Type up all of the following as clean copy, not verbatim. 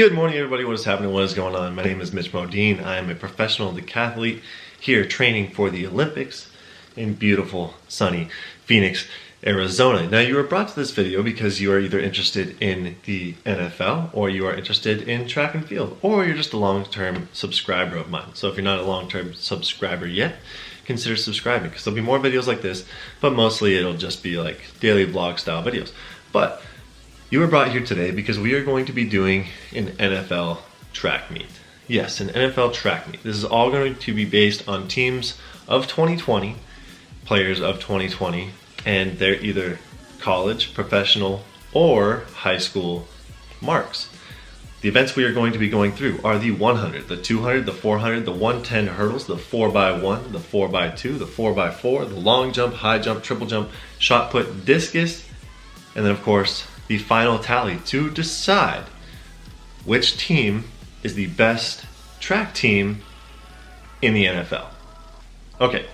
Good morning, everybody. What is happening? What is going on? My name is Mitch Modin. I am a professional decathlete here training for the Olympics in beautiful, sunny Phoenix, Arizona. Now, you were brought to this video because you are either interested in the NFL or you are interested in track and field, or you're just a long-term subscriber of mine. So if you're not a long-term subscriber yet, consider subscribing because there'll be more videos like this, but mostly it'll just be like daily vlog style videos. But you were brought here today because we are going to be doing an NFL track meet. Yes, an NFL track meet. This is all going to be based on teams of 2020, players of 2020, and they're either college, professional, or high school marks. The events we are going to be going through are the 100, the 200, the 400, the 110 hurdles, the 4x1, the 4x2, the 4x4, the long jump, high jump, triple jump, shot put, discus, and then of course the final tally to decide which team is the best track team in the NFL. Okay,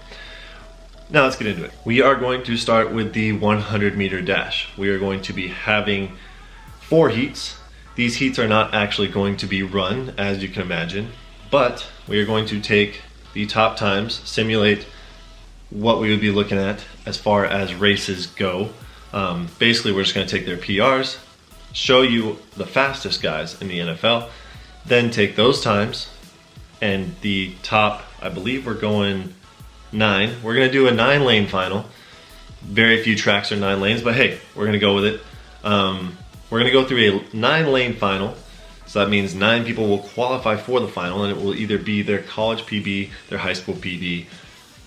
now let's get into it. We are going to start with the 100-meter dash. We are going to be having 4 heats. These heats are not actually going to be run, as you can imagine, but we are going to take the top times, simulate what we would be looking at as far as races go. Basically, we're just going to take their PRs, show you the fastest guys in the NFL, then take those times, and the top, I believe we're going 9. We're going to do a 9-lane final. Very few tracks are 9 lanes, but hey, we're going to go with it. We're going to go through a 9-lane final, so that means 9 people will qualify for the final, and it will either be their college PB, their high school PB,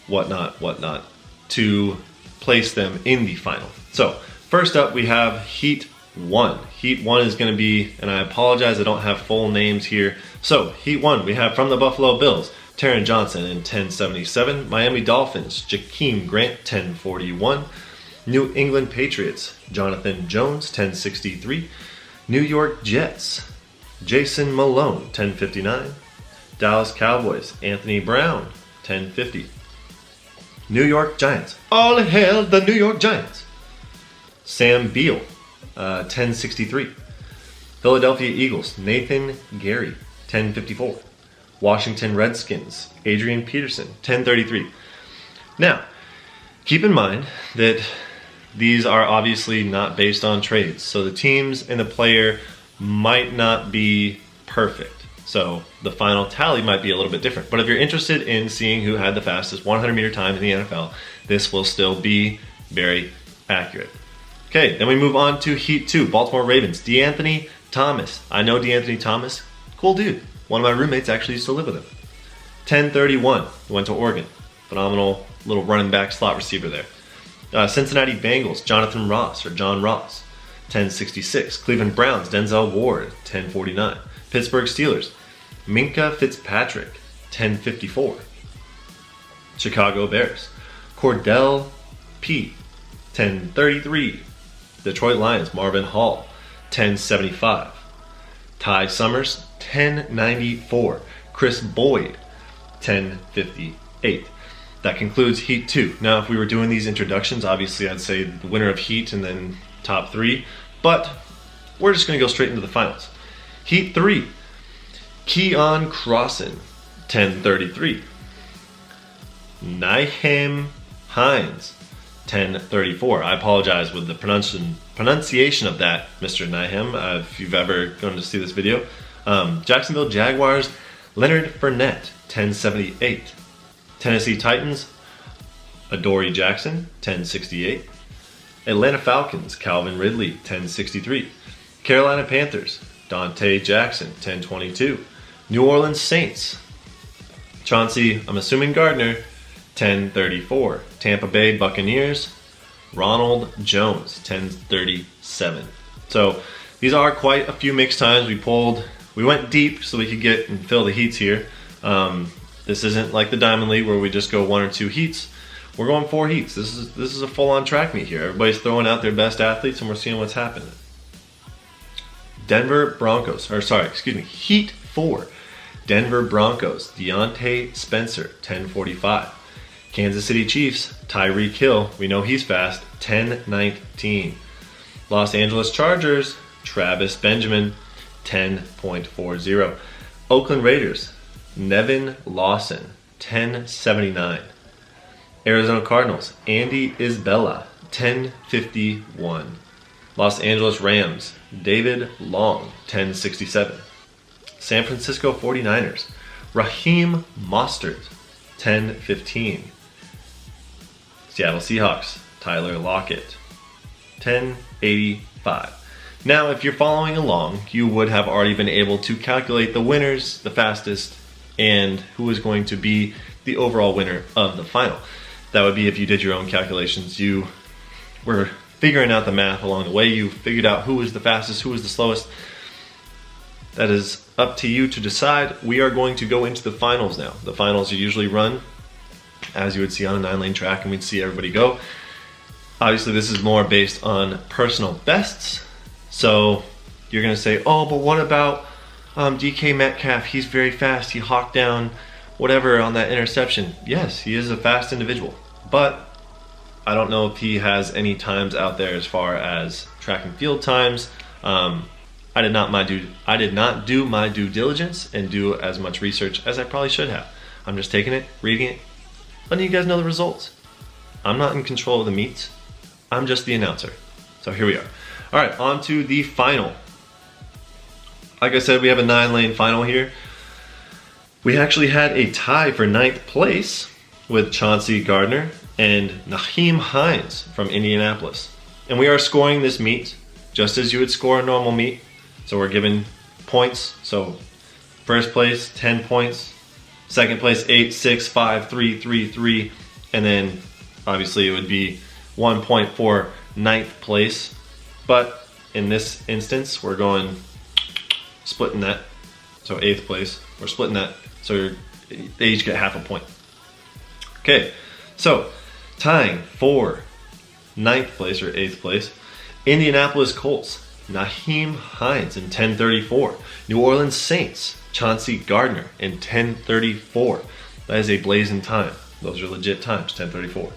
whatnot, to place them in the final. So first up, we have Heat 1. Heat 1 is going to be, and I apologize, I don't have full names here. So Heat 1, we have from the Buffalo Bills, Taron Johnson in 1077. Miami Dolphins, Jakeem Grant, 1041. New England Patriots, Jonathan Jones, 1063. New York Jets, Jason Malone, 1059. Dallas Cowboys, Anthony Brown, 1050. New York Giants, all hail the New York Giants, Sam Beal, 1063. Philadelphia Eagles, Nathan Gary, 1054. Washington Redskins, Adrian Peterson, 1033. Now, keep in mind that these are obviously not based on trades, so the teams and the player might not be perfect. So the final tally might be a little bit different. But if you're interested in seeing who had the fastest 100-meter time in the NFL, this will still be very accurate. Okay, then we move on to Heat 2, Baltimore Ravens, DeAnthony Thomas. I know DeAnthony Thomas, cool dude. One of my roommates actually used to live with him. 1031, he went to Oregon. Phenomenal little running back slot receiver there. Cincinnati Bengals, Jonathan Ross, or John Ross, 1066. Cleveland Browns, Denzel Ward, 1049. Pittsburgh Steelers, Minka Fitzpatrick, 1054. Chicago Bears, Cordell P, 1033. Detroit Lions, Marvin Hall, 1075. Ty Summers, 1094. Chris Boyd, 1058. That concludes Heat 2. Now, if we were doing these introductions, obviously I'd say the winner of Heat and then top 3, but we're just going to go straight into the finals. Heat 3, Keon Crossan, 1033. Nyheim Hines, 1034. I apologize with the pronunciation of that, Mr. Nyheim, if you've ever gone to see this video. Jacksonville Jaguars, Leonard Fournette, 1078. Tennessee Titans, Adoree Jackson, 1068. Atlanta Falcons, Calvin Ridley, 1063. Carolina Panthers, Dante Jackson, 1022. New Orleans Saints, Chauncey, I'm assuming Gardner, 1034. Tampa Bay Buccaneers, Ronald Jones, 1037. So these are quite a few mixed times. We went deep so we could get and fill the heats here. This isn't like the Diamond League where we just go 1 or 2 heats. We're going 4 heats. This is a full-on track meet here. Everybody's throwing out their best athletes and we're seeing what's happening. Heat 4. Denver Broncos, Deontay Spencer, 1045. Kansas City Chiefs, Tyreek Hill, we know he's fast, 1019. Los Angeles Chargers, Travis Benjamin, 10.40. Oakland Raiders, Nevin Lawson, 10.79. Arizona Cardinals, Andy Isbella, 10.51. Los Angeles Rams, David Long, 10.67. San Francisco 49ers, Raheem Mostert, 10.15. Seattle Seahawks, Tyler Lockett, 10.85. Now, if you're following along, you would have already been able to calculate the winners, the fastest, and who is going to be the overall winner of the final. That would be if you did your own calculations. You were figuring out the math along the way. You figured out who was the fastest, who was the slowest. That is up to you to decide. We are going to go into the finals now. The finals are usually run as you would see on a 9-lane track, and we'd see everybody go. Obviously, this is more based on personal bests. So you're going to say, oh, but what about DK Metcalf? He's very fast. He hawked down whatever on that interception. Yes, he is a fast individual. But I don't know if he has any times out there as far as track and field times. I did not do my due diligence and do as much research as I probably should have. I'm just taking it, reading it, letting you guys know the results. I'm not in control of the meets. I'm just the announcer. So here we are. All right, on to the final. Like I said, we have a 9-lane final here. We actually had a tie for 9th place with Chauncey Gardner and Nyheim Hines from Indianapolis. And we are scoring this meet just as you would score a normal meet. So we're given points. So first place, 10 points. Second place, 8, 6, 5, 3, 3, 3. And then obviously it would be 1 point for 9th place. But in this instance, we're going splitting that. So 8th place, we're splitting that. So they each get half a point. Okay, so tying for 9th place or 8th place, Indianapolis Colts, Nyheim Hines in 10:34. New Orleans Saints, Chauncey Gardner in 10:34. That is a blazing time. Those are legit times, 10:34.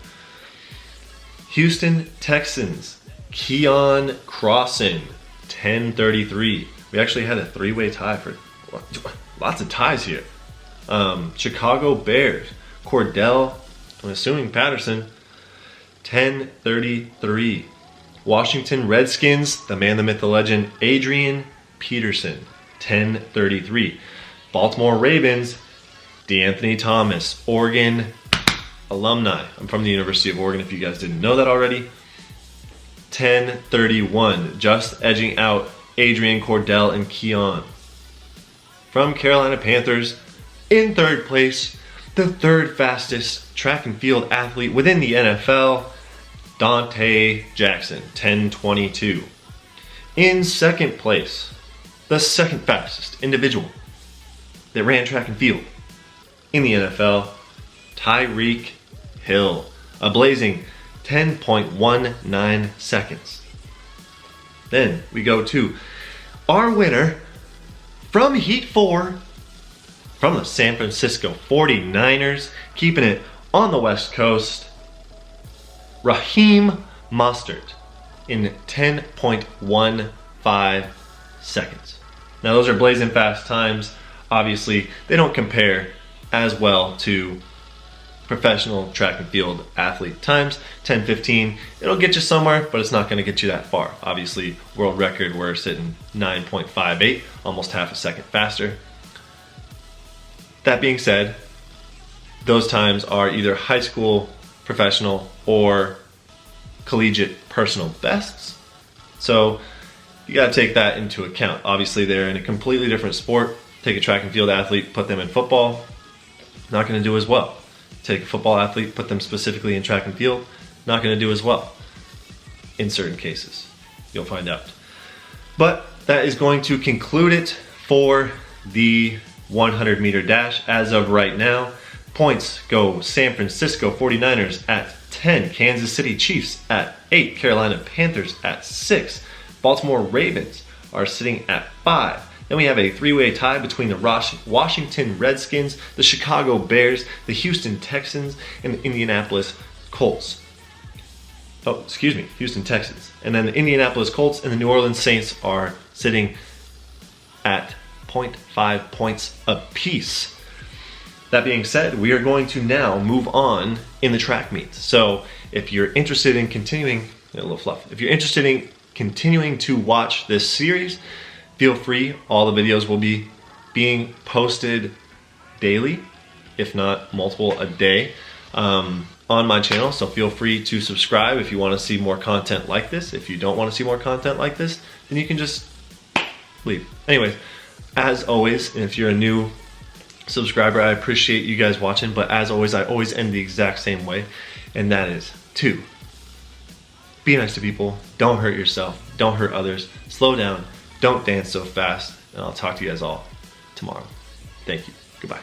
Houston Texans, Keon Crossan, 10:33. We actually had a 3-way tie for lots of ties here. Chicago Bears, Cordell, I'm assuming Patterson, 10:33. Washington Redskins, the man, the myth, the legend, Adrian Peterson, 10:33. Baltimore Ravens, DeAnthony Thomas, Oregon alumni. I'm from the University of Oregon if you guys didn't know that already. 10:31, just edging out Adrian, Cordell, and Keon. From Carolina Panthers, in 3rd place, the 3rd fastest track and field athlete within the NFL, Dante Jackson, 10:22. In 2nd place, the 2nd fastest individual that ran track and field in the NFL, Tyreek Hill, a blazing 10.19 seconds. Then we go to our winner from Heat 4, from the San Francisco 49ers, keeping it on the West Coast, Raheem Mostert in 10.15 seconds. Now those are blazing fast times. Obviously, they don't compare as well to professional track and field athlete times. 10:15, it'll get you somewhere, but it's not going to get you that far. Obviously, world record, we're sitting 9.58, almost half a second faster. That being said, those times are either high school, professional, or collegiate personal bests. So you got to take that into account. Obviously, they're in a completely different sport. Take a track and field athlete, put them in football, not going to do as well. Take a football athlete, put them specifically in track and field, not going to do as well. In certain cases, you'll find out. But that is going to conclude it for the 100-meter dash. As of right now, points go San Francisco 49ers at 10, Kansas City Chiefs at 8, Carolina Panthers at 6, Baltimore Ravens are sitting at 5. Then we have a 3-way tie between the Washington Redskins, the Chicago Bears, the Houston Texans, and the Indianapolis Colts. Houston Texans. And then the Indianapolis Colts and the New Orleans Saints are sitting at 0.5 points apiece. That being said, we are going to now move on in the track meets. So if you're interested in continuing, a little fluff, if you're interested in continuing to watch this series, feel free. All the videos will be being posted daily, if not multiple a day, on my channel. So feel free to subscribe if you want to see more content like this. If you don't want to see more content like this, then you can just leave. Anyways, as always, if you're a new subscriber, I appreciate you guys watching, but as always, I always end the exact same way, and that is to be nice to people, don't hurt yourself, don't hurt others, slow down, don't dance so fast, and I'll talk to you guys all tomorrow. Thank you. Goodbye.